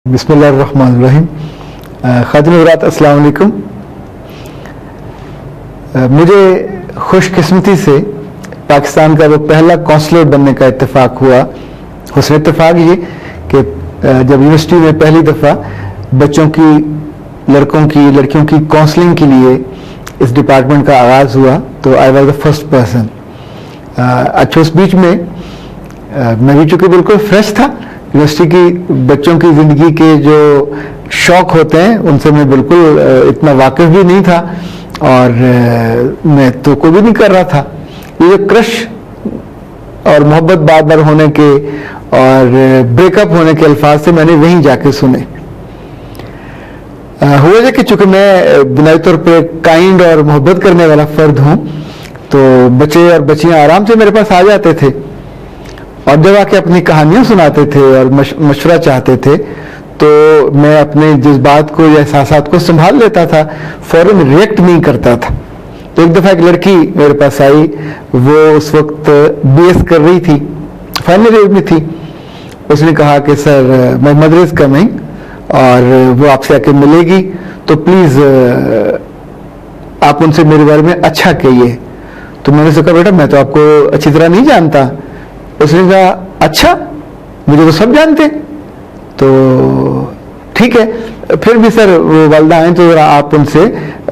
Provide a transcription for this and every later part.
बिस्मिल्लाहिर्रहमानिर्रहीम। ख़ातिन हज़रात अस्सलाम वालेकुम। मुझे खुशकिस्मती से पाकिस्तान का वो पहला कौंसलर बनने का इत्तेफाक हुआ। हुस्न इत्तेफाक ये कि जब यूनिवर्सिटी में पहली दफ़ा बच्चों की, लड़कों की, लड़कियों की काउंसलिंग के लिए इस डिपार्टमेंट का आगाज़ हुआ तो I was the first person. अच्छा, उस बीच में मैं भी चूँकि बिल्कुल फ्रेश था, यूनिवर्सिटी की बच्चों की ज़िंदगी के जो शौक होते हैं उनसे मैं बिल्कुल इतना वाकिफ़ भी नहीं था और मैं तो कोई भी नहीं कर रहा था। ये जो क्रश और मोहब्बत बार बार होने के और ब्रेकअप होने के अल्फाज से मैंने वहीं जाके सुने। हुआ है कि चूँकि मैं बुनियादी तौर पर काइंड और मोहब्बत करने वाला फ़र्द हूँ तो बच्चे और बच्चियाँ आराम से मेरे पास आ जाते थे और जब आके अपनी कहानियां सुनाते थे और मशवरा चाहते थे तो मैं अपने जज्बात को या एहसासात को संभाल लेता था, फौरन रिएक्ट नहीं करता था। तो एक दफ़ा एक लड़की मेरे पास आई, वो उस वक्त बीएस कर रही थी, फाइनल ईयर में थी। उसने कहा कि sir my mother is coming और वो आपसे आके मिलेगी तो प्लीज़ आप उनसे मेरे बारे में अच्छा कहिए। तो मैंने उससे कहा बेटा मैं तो आपको अच्छी तरह नहीं जानता। उसने कहा अच्छा, मुझे तो सब जानते। तो ठीक है, फिर भी सर वो वालदा आए तो जरा आप उनसे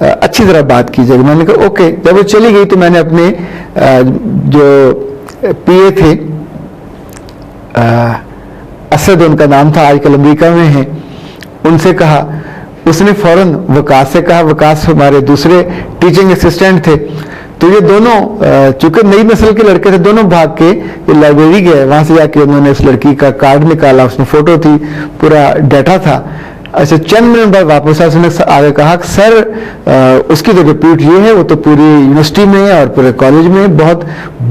अच्छी तरह बात कीजिएगा। मैंने कहा ओके। जब वो चली गई तो मैंने अपने जो पीए थे, असद उनका नाम था, आजकल अमेरिका में है, उनसे कहा। उसने फौरन वकास से कहा। वकास हमारे दूसरे टीचिंग असिस्टेंट थे। तो ये दोनों चूंकि नई नस्ल के लड़के थे, दोनों भाग के ये लाइब्रेरी गए। वहां से जाके उन्होंने उस लड़की का कार्ड निकाला, उसमें फोटो थी, पूरा डाटा था। अच्छा, चंद मिनट बाद वापस उसने आगे कहा कि सर उसकी तो रिप्यूट ये है, वो तो पूरी यूनिवर्सिटी में और पूरे कॉलेज में बहुत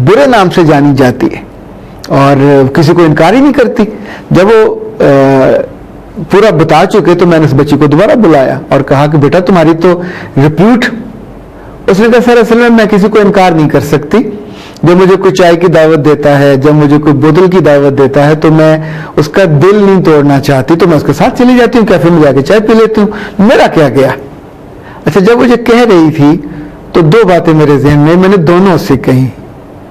बुरे नाम से जानी जाती है और किसी को इनकार ही नहीं करती। जब वो पूरा बता चुके तो मैंने उस बच्ची को दोबारा बुलाया और कहा कि बेटा तुम्हारी तो रिप्यूट। उसने कहा सर असल में मैं किसी को इनकार नहीं कर सकती। जब मुझे कोई चाय की दावत देता है, जब मुझे कोई बोतल की दावत देता है तो मैं उसका दिल नहीं तोड़ना चाहती, तो मैं उसके साथ चली जाती हूँ, कैफे में जाके चाय पी लेती हूँ, मेरा क्या गया। अच्छा, जब मुझे कह रही थी तो दो बातें मेरे जहन में, मैंने दोनों से कही।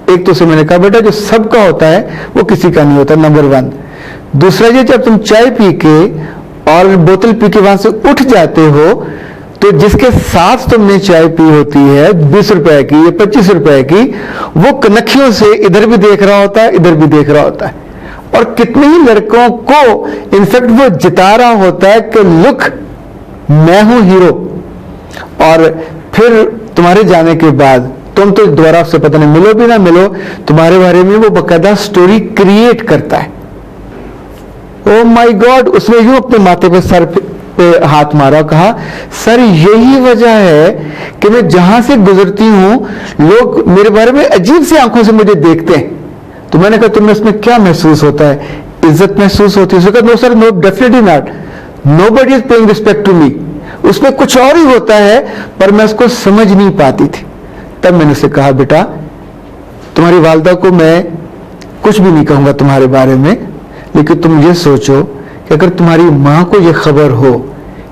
एक तो से मैंने कहा बेटा जो सबका होता है वो किसी का नहीं होता, नंबर वन। दूसरा ये, जब तुम चाय पी के और बोतल पी के वहां से उठ जाते हो तो जिसके साथ तुमने चाय पी होती है 20 रुपए की या 25 रुपए की, वो कनखियों से इधर भी देख रहा होता है, इधर भी देख रहा होता है। और कितने ही लड़कों को इनफैक्ट वो जिता रहा होता है कि लुक मैं हूं हीरो। और फिर तुम्हारे जाने के बाद तुम तो दोबारा उससे पता नहीं मिलो भी ना मिलो, तुम्हारे बारे में वो बाकायदा स्टोरी क्रिएट करता है। ओ माय गॉड, उसने यूं अपने माथे पे सर पे हाथ मारा, कहा सर यही वजह है कि मैं जहां से गुजरती हूं लोग मेरे बारे में अजीब सी आंखों से मुझे देखते हैं। तो मैंने कहा तुम्हें उसमें क्या महसूस होता है? इज्जत महसूस होती है? उसने कहा no sir, no definitely not, nobody is paying respect to me. उसमें कुछ और ही होता है पर मैं उसको समझ नहीं पाती थी। तब मैंने उसे कहा बेटा तुम्हारी वालदा को मैं कुछ भी नहीं कहूंगा तुम्हारे बारे में, लेकिन तुम ये सोचो कि अगर तुम्हारी मां को यह खबर हो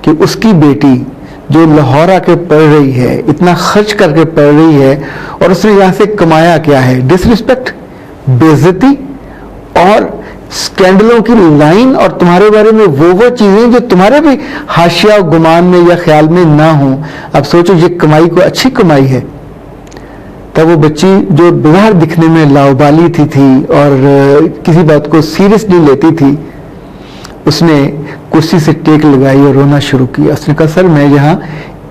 कि उसकी बेटी जो लाहौर आके पढ़ रही है, इतना खर्च करके पढ़ रही है और उसने यहां से कमाया क्या है? डिसरिस्पेक्ट, बेइज्जती और स्कैंडलों की लाइन, और तुम्हारे बारे में वो चीजें जो तुम्हारे भी हाशिया गुमान में या ख्याल में ना हो। अब सोचो ये कमाई को अच्छी कमाई है। तब वो बच्ची जो बाहर दिखने में लाउबाली थी और किसी बात को सीरियस नहीं लेती थी, उसने कुर्सी से टेक लगाई और रोना शुरू किया। उसने कहा सर मैं यहाँ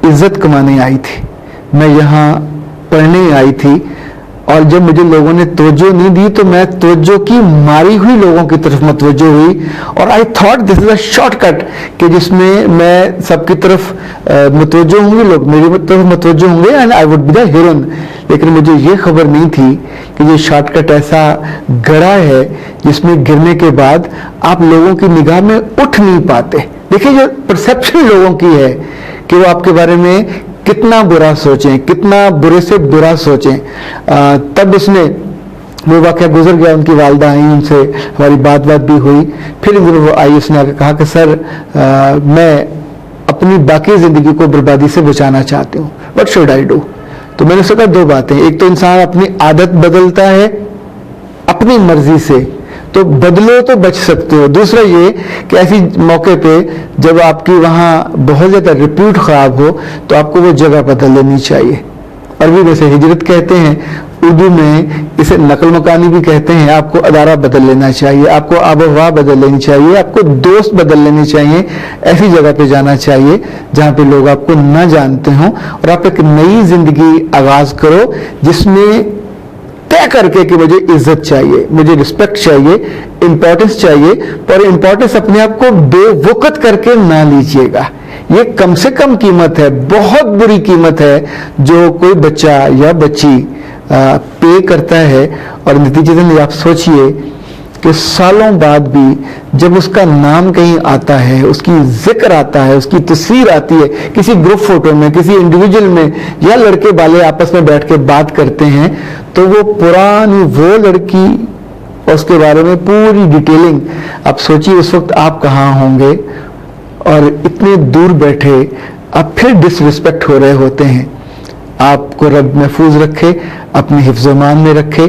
इज्जत कमाने आई थी, मैं यहाँ पढ़ने आई थी, और जब मुझे लोगों ने तवज्जो नहीं दी तो मैं तवज्जो की मारी हुई लोगों की तरफ मतवज्जो हुई। और I thought this is a shortcut कि जिसमें मैं सबकी तरफ मतवज्जो होंगे, लोग मेरी तरफ मतवज्जो होंगे and I would be the heroine. लेकिन मुझे ये खबर नहीं थी कि ये शॉर्टकट ऐसा गड़ा है जिसमें गिरने के बाद आप लोगों की निगाह में उठ नहीं पाते। देखिए जो परसेप्शन लोगों की है कि वो आपके बारे में कितना बुरा सोचें, कितना बुरे से बुरा सोचें। तब उसने वो वाक़या गुजर गया, उनकी वालदा आई, उनसे हमारी बात भी हुई। फिर इन दिनों वो आई, उसने आकर कहा कि सर मैं अपनी बाकी ज़िंदगी को बर्बादी से बचाना चाहती हूँ, व्हाट शुड आई डू। तो मैंने उससे कहा दो बातें, एक तो इंसान अपनी आदत बदलता है अपनी मर्जी से, तो बदलो तो बच सकते हो। दूसरा ये कि ऐसी मौके पे जब आपकी वहाँ बहुत ज़्यादा रिप्यूट ख़राब हो तो आपको वो जगह बदल लेनी चाहिए। अरबी में से हिजरत कहते हैं, उर्दू में इसे नकल मकानी भी कहते हैं। आपको अदारा बदल लेना चाहिए, आपको आबोहवा बदल लेनी चाहिए, आपको दोस्त बदल लेने चाहिए, ऐसी जगह पे जाना चाहिए जहाँ पे लोग आपको ना जानते हों, और आप एक नई जिंदगी आगाज करो जिसमें तय करके कि मुझे इज्जत चाहिए, मुझे रिस्पेक्ट चाहिए, इंपॉर्टेंस चाहिए, पर इंपॉर्टेंस अपने आप को बेवकूफ़ करके ना लीजिएगा। ये कम से कम कीमत है, बहुत बुरी कीमत है जो कोई बच्चा या बच्ची पे करता है। और नतीजतन आप सोचिए कि सालों बाद भी जब उसका नाम कहीं आता है, उसकी जिक्र आता है, उसकी तस्वीर आती है किसी ग्रुप फोटो में, किसी इंडिविजुअल में, या लड़के वाले आपस में बैठ के बात करते हैं, तो वो पुरानी वो लड़की और उसके बारे में पूरी डिटेलिंग, आप सोचिए उस वक्त आप कहाँ होंगे और इतने दूर बैठे आप फिर डिसरिस्पेक्ट हो रहे होते हैं। आपको रब महफूज रखे, अपने हिफ्ज़-ओ-मान में रखे,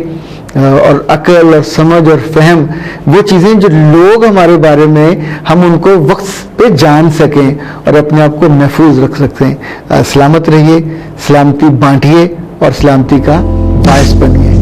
और अक्ल और समझ और फहम, वो चीज़ें जो लोग हमारे बारे में, हम उनको वक्त पे जान सकें और अपने आप को महफूज रख सकते हैं। सलामत रहिए, सलामती बांटिए और सलामती का बायस बनिए।